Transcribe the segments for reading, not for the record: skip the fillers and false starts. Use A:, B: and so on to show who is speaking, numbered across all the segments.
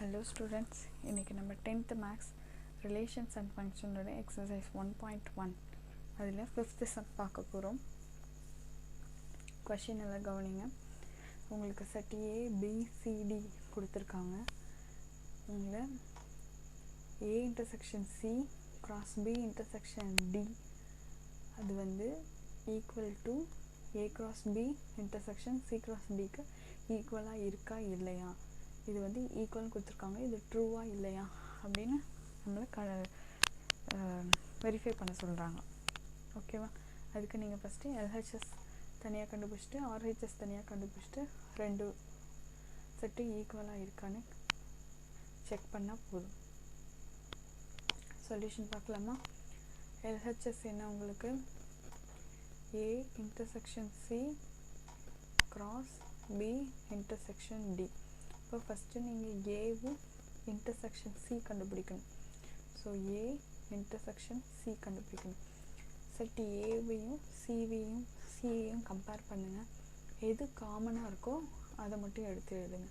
A: Hello students, இன்னைக்கு நம்ம 10th maths relations and functions ஓட exercise 1.1 அதில் 5th sum பார்க்க போகிறோம். question எல்லாம் கவனிங்க. உங்களுக்கு set A, B, C, D கொடுத்துருக்காங்க. உங்களை A intersection C cross B intersection D அது வந்து equal to A cross B intersection C cross Dக்கு ஈக்குவலாக இருக்கா இல்லையா, இது வந்து ஈக்குவல்னு கொடுத்துருக்காங்க, இது ட்ரூவா இல்லையா அப்படின்னு நம்மளை வெரிஃபை பண்ண சொல்கிறாங்க. ஓகேவா? அதுக்கு நீங்கள் ஃபஸ்ட்டு எல்ஹெச்எஸ் தனியாக கண்டுபிடிச்சிட்டு ஆர்ஹெச்எஸ் தனியாக கண்டுபிடிச்சிட்டு ரெண்டு செட்டு ஈக்குவலாக இருக்கான்னு செக் பண்ணால் போதும். சொல்யூஷன் பார்க்கலாமா? எல்ஹெச்எஸ் என்ன உங்களுக்கு? A intersection C cross B intersection D. இப்போ ஃபஸ்ட்டு நீங்கள் ஏவும் இன்டர்செக்ஷன் சி கண்டுபிடிக்கணும். ஸோ ஏ இன்டர்செக்ஷன் சி கண்டுபிடிக்கணும். செட் ஏவையும் சியையும் கம்பேர் பண்ணுங்கள். எது காமனாக இருக்கோ அதை மட்டும் எடுத்து எழுதுங்க.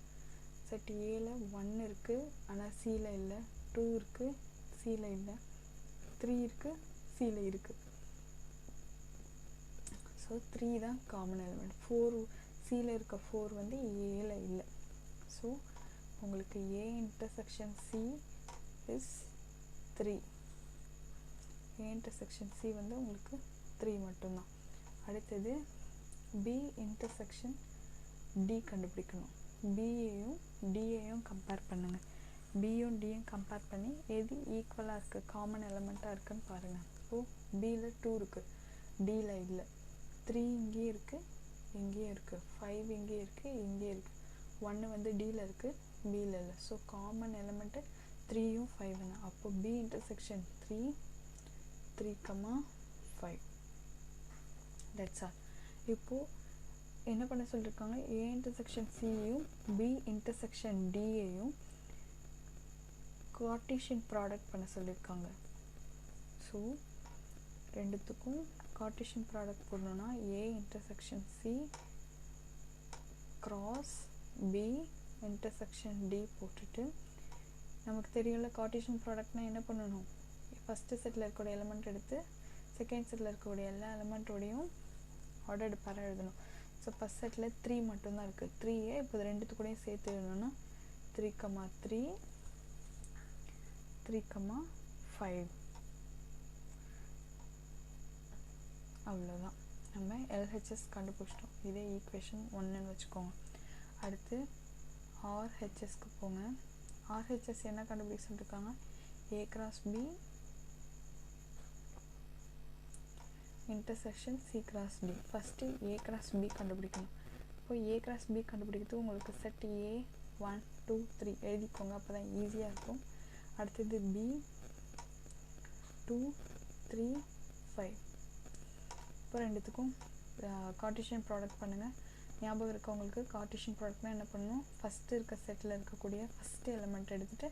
A: செட் ஏல 1 இருக்குது ஆனால் சியில் இல்லை, 2 இருக்குது சியில் இல்லை, 3 இருக்குது சியில் இருக்குது. ஸோ 3 தான் காமன் எலிமெண்ட். 4 சியில் இருக்க 4 வந்து ஏல இல்லை. ஸோ உங்களுக்கு A intersection C is 3. A intersection C வந்து உங்களுக்கு 3 மட்டும்தான். அடுத்தது பி இன்டர்செக்ஷன் டி கண்டுபிடிக்கணும். பியையும் டியையும் கம்பேர் பண்ணுங்கள். பியும் டியும் கம்பேர் பண்ணி எது ஈக்குவலாக இருக்குது, காமன் எலமெண்ட்டாக இருக்குதுன்னு பாருங்கள். ஸோ பியில் 2 இருக்குது, டியில் இல்லை. 3 இங்கேயே இருக்குது, இங்கேயும் இருக்குது. 5 இங்கேயே இருக்குது, இங்கேயே இருக்குது. 1 வந்து டியில் இருக்குது, பியில் இல்லை. ஸோ காமன் எலமெண்ட்டு 3யும் 5 தான். அப்போ பி இன்டர்செக்ஷன் 3,5. That's all. இப்போது என்ன பண்ண சொல்லியிருக்காங்க? ஏ இன்டர்செக்ஷன் சியையும் பி இன்டர்செக்ஷன் டியையும் கார்ட்டீசியன் ப்ராடக்ட் பண்ண சொல்லியிருக்காங்க. ஸோ ரெண்டுத்துக்கும் கார்ட்டீசியன் ப்ராடக்ட் போடணுன்னா A intersection C cross B intersection D போட்டுட்டு, நமக்கு தெரியல கார்ட்டீசியன் ப்ராடக்ட்னால் என்ன பண்ணணும்? ஃபஸ்ட்டு செட்டில் இருக்கக்கூடிய எலிமெண்ட் எடுத்து செகண்ட் செட்டில் இருக்கக்கூடிய எல்லா எலிமெண்ட்டோடையும் ஆர்டர்டு பேராக எழுதணும். ஸோ ஃபஸ்ட் செட்டில் 3 மட்டும்தான் இருக்குது. 3 இப்போ ரெண்டுத்துக்கூடையும் சேர்த்து எழுதணும்னா 3,3 3,5. அவ்வளோதான். நம்ம எல்ஹெச்எஸ் கண்டுபிடிச்சிட்டோம். இதே ஈக்குவேஷன் 1ன்னு வச்சுக்கோங்க. அடுத்து ஆர்ஹெச்எஸ்க்கு போங்க. ஆர்ஹெச்எஸ் என்ன கண்டுபிடிக்க சொல்லியிருக்காங்க? A cross B intersection C cross D. First A cross B கண்டுபிடிக்கணும். இப்போ ஏ கிராஸ் பி கண்டுபிடிக்கிறது உங்களுக்கு செட் ஏ 1 2 3 எழுதிக்கோங்க, அப்போ தான் ஈஸியாக இருக்கும். அடுத்தது பி 2 3 5. இப்போ ரெண்டுத்துக்கும் கார்ட்டீசியன் ப்ராடக்ட் பண்ணுங்கள். ஞாபகம் இருக்கவங்களுக்கு கார்ட்டீசியன் ப்ராடக்ட்னால் என்ன பண்ணணும்? ஃபஸ்ட்டு இருக்க செட்டில் இருக்கக்கூடிய ஃபஸ்ட்டு எலிமெண்ட் எடுத்துகிட்டு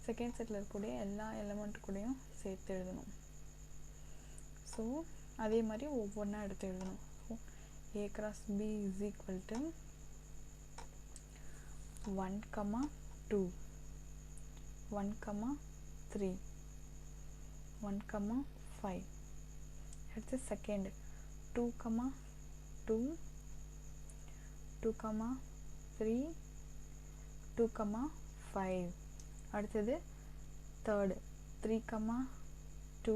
A: செகண்ட் செட்டில் இருக்கக்கூடிய எல்லா எலிமெண்ட் கூடயும் சேர்த்து எழுதணும். ஸோ அதே மாதிரி ஒவ்வொன்றா எடுத்து எழுதணும். So A cross B is equal to 1,2 1,3 1,5. அடுத்து செகண்ட் 2,2 2,3 2,5. அடுத்தது தேர்டு 3,2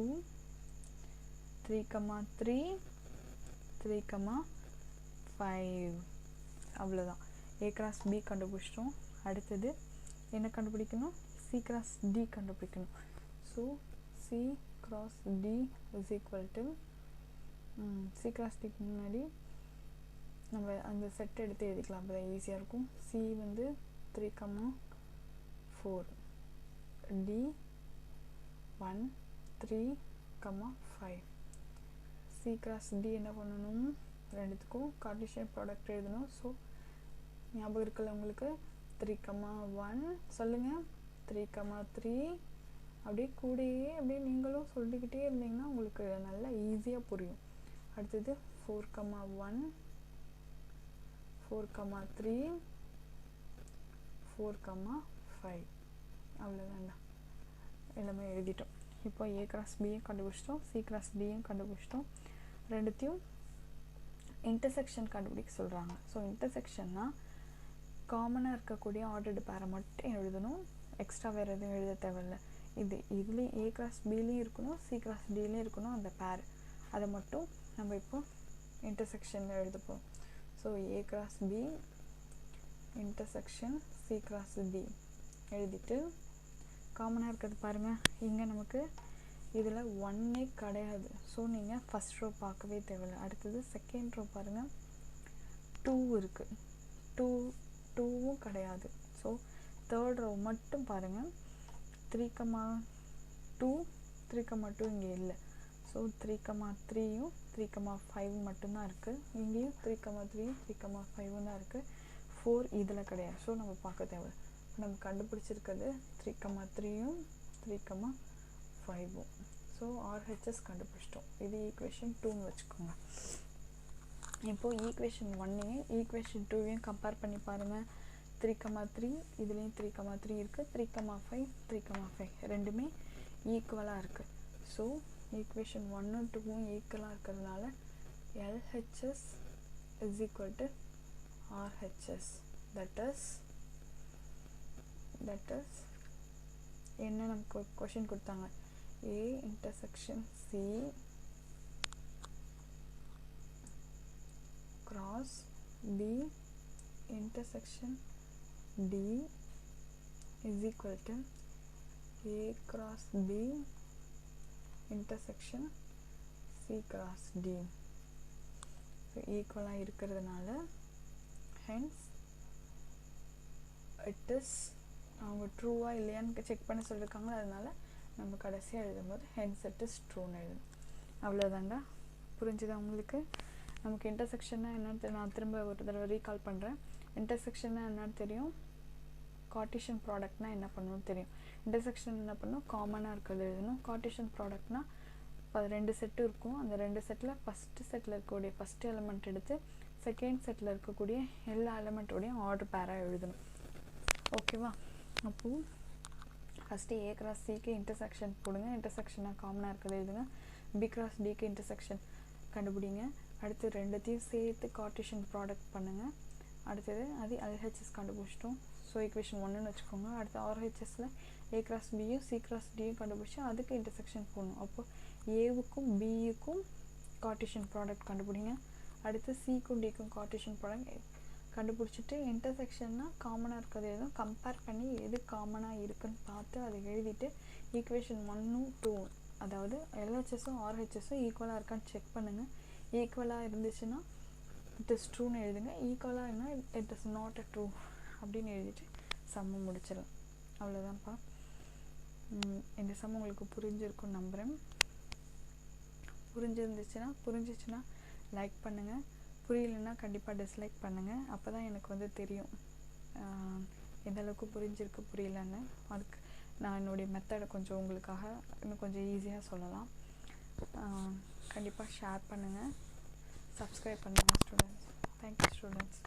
A: 3,3 3,5. அவ்வளோதான். ஏ கிராஸ் பி கண்டுபிடிச்சிட்டோம். அடுத்தது என்ன கண்டுபிடிக்கணும்? சி கிராஸ் டி கண்டுபிடிக்கணும். So C cross D is equal to C cross டிக்கு முன்னாடி நம்ம அந்த செட் எடுத்து எழுதிக்கலாம், அப்போ தான் ஈஸியாக இருக்கும். சி வந்து 3,4 டி 1 3,5. சி கிராஸ் டி என்ன பண்ணணும்? ரெண்டுத்துக்கும் கார்ட்டீசியன் ப்ராடக்ட் எழுதணும். ஸோ ஞாபகம் இருக்குல்ல உங்களுக்கு? 3,1 சொல்லுங்கள், 3,3 அப்படியே கூடயே அப்படியே நீங்களும் சொல்லிக்கிட்டே இருந்தீங்கன்னா உங்களுக்கு நல்லா ஈஸியாக புரியும். அடுத்தது 4,1 4,3 4,5. 5 அவ்வளோதான்டா, எல்லாமே எழுதிட்டோம். இப்போ A cross Bயும் கண்டுபிடிச்சிட்டோம், C cross Dயும் கண்டுபிடிச்சிட்டோம். ரெண்டுத்தையும் இன்டர்செக்ஷன் கண்டுபிடிக்க சொல்கிறாங்க. ஸோ இன்டர்செக்ஷன்னா காமனாக இருக்கக்கூடிய ஆர்டர்டு பேரை மட்டும் எழுதணும், எக்ஸ்ட்ரா வேறு எதுவும் எழுத தேவையில்லை. இதுலேயும் A cross Bலேயும் இருக்கணும், C cross Dலேயும் இருக்கணும் அந்த பேர், அதை மட்டும் நம்ம இப்போ இன்டர்செக்ஷனில் எழுதப்போம். So A cross B intersection C cross D எழுதிட்டு காமனாக இருக்கிறது பாருங்கள். இங்கே நமக்கு இதில் 1 கிடையாது. ஸோ நீங்கள் ஃபஸ்ட் ரோ பார்க்கவே தேவையில்லை. அடுத்தது செகண்ட் ரோ பாருங்கள், 2 இருக்குது, 2வும் கிடையாது. ஸோ தேர்ட் ரோ மட்டும் பாருங்கள், 3,2 3,2 இங்கே இல்லை. ஸோ 3,3யும் 3,5 மட்டும்தான் இருக்குது. இங்கேயும் 3,3யும் 3,5 தான் இருக்குது. 4 இதில் கிடையாது. ஸோ நம்ம பார்க்க தேவை. நம்ம கண்டுபிடிச்சிருக்கிறது 3,3யும் 3,5ம். ஸோ RHS கண்டுபிடிச்சிட்டோம். இது ஈக்குவேஷன் 2ன்னு வச்சுக்கோங்க. இப்போது ஈக்குவேஷன் 1ஐயும் ஈக்குவேஷன் 2ஐயும் கம்பேர் பண்ணி பாருங்கள். 3,3 இதுலேயும் 3,3 இருக்குது, 3,5 3,5 ரெண்டுமே ஈக்குவலாக இருக்குது. ஸோ ஈக்குவேஷன் 1ம் 2ம் ஈக்குவலாக இருக்கிறதுனால LHS is equal to RHS. That is என்ன நமக்கு கொஷின் கொடுத்தாங்க, A intersection C cross B intersection D is equal to A cross B intersection C cross D. So ஈக்குவலாக இருக்கிறதுனால hence it is அவங்க ட்ரூவாக இல்லையான்னு செக் பண்ண சொல்லியிருக்காங்க. அதனால நம்ம கடைசியாக எழுதும்போது hence it is ட்ரூன்னு எழுதணும். அவ்வளோதாண்டா. புரிஞ்சுதா உங்களுக்கு? நமக்கு இன்டர்செக்ஷன்னா என்னன்னு நான் திரும்ப ஒரு தடவை ரீகால் பண்ணுறேன். இன்டர்செக்ஷன்னா என்னன்னு தெரியும், கார்ட்டீசியன் ப்ராடக்ட்னா என்ன பண்ணணும்னு தெரியும். இன்டர்செக்ஷன் என்ன பண்ணணும், காமனாக இருக்கிறது எழுதணும். கார்ட்டீசியன் ப்ராடக்ட்னா இப்போ 2 செட்டு இருக்கும். அந்த 2 செட்டில் ஃபஸ்ட்டு செட்டில் இருக்கக்கூடிய ஃபஸ்ட்டு எலிமெண்ட் எடுத்து செகண்ட் செட்டில் இருக்கக்கூடிய எல்லா எலிமெண்ட்டோடையும் ஆர்டர் பேராக எழுதணும். ஓகேவா? அப்போது ஃபஸ்ட்டு A cross Cக்கு இன்டர்செக்ஷன் போடுங்க, இன்டர்செக்ஷனாக காமனாக இருக்கிறது எழுதுங்க. B cross Dக்கு இன்டர்செக்ஷன் கண்டுபிடிங்க. அடுத்து ரெண்டுத்தையும் சேர்த்து கார்ட்டீசியன் ப்ராடக்ட் பண்ணுங்கள். அடுத்தது அது LHS கண்டுபிடிச்சிட்டோம். ஸோ ஈக்குவேஷன் 1ன்னு வச்சுக்கோங்க. அடுத்து RHSல A cross Bயும் C cross Dயும் கண்டுபிடிச்சி அதுக்கு இன்டர்செக்ஷன் போடணும். அப்போது Aவுக்கும் Bயுக்கும் கார்ட்டீசியன் ப்ராடக்ட் கண்டுபிடிங்க. அடுத்து Cக்கும் Dக்கும் கார்ட்டீசியன் ப்ராடக்ட் கண்டுபிடிச்சிட்டு இன்டர்செக்ஷன்னா காமனாக இருக்கிறது எதுவும் கம்பேர் பண்ணி எது காமனாக இருக்குன்னு பார்த்து அதை எழுதிட்டு ஈக்குவேஷன் 1ம் 2ம் அதாவது LHSம் RHSம் ஈக்குவலாக இருக்கான்னு செக் பண்ணுங்கள். ஈக்குவலாக இருந்துச்சுன்னா இட் இஸ் ட்ரூன்னு எழுதுங்க. ஈக்குவலாக இருந்தால் it is not a true அப்படின்னு எழுதிட்டு சம்மு முடிச்சிடலாம். அவ்வளோதான்ப்பா. இந்த சம் உங்களுக்கு புரிஞ்சிருக்குன்னு நம்புகிறேன். புரிஞ்சிச்சுன்னா லைக் பண்ணுங்கள். புரியலைன்னா கண்டிப்பாக டிஸ்லைக் பண்ணுங்கள். அப்போ தான் எனக்கு தெரியும் எந்தளவுக்கு புரிஞ்சிருக்கு புரியலன்னு. அதுக்கு நான் என்னுடைய மெத்தடை கொஞ்சம் உங்களுக்காக இன்னும் கொஞ்சம் ஈஸியாக சொல்லலாம். கண்டிப்பாக ஷேர் பண்ணுங்கள், சப்ஸ்கிரைப் பண்ணுங்கள் ஸ்டூடெண்ட்ஸ். Thank you students.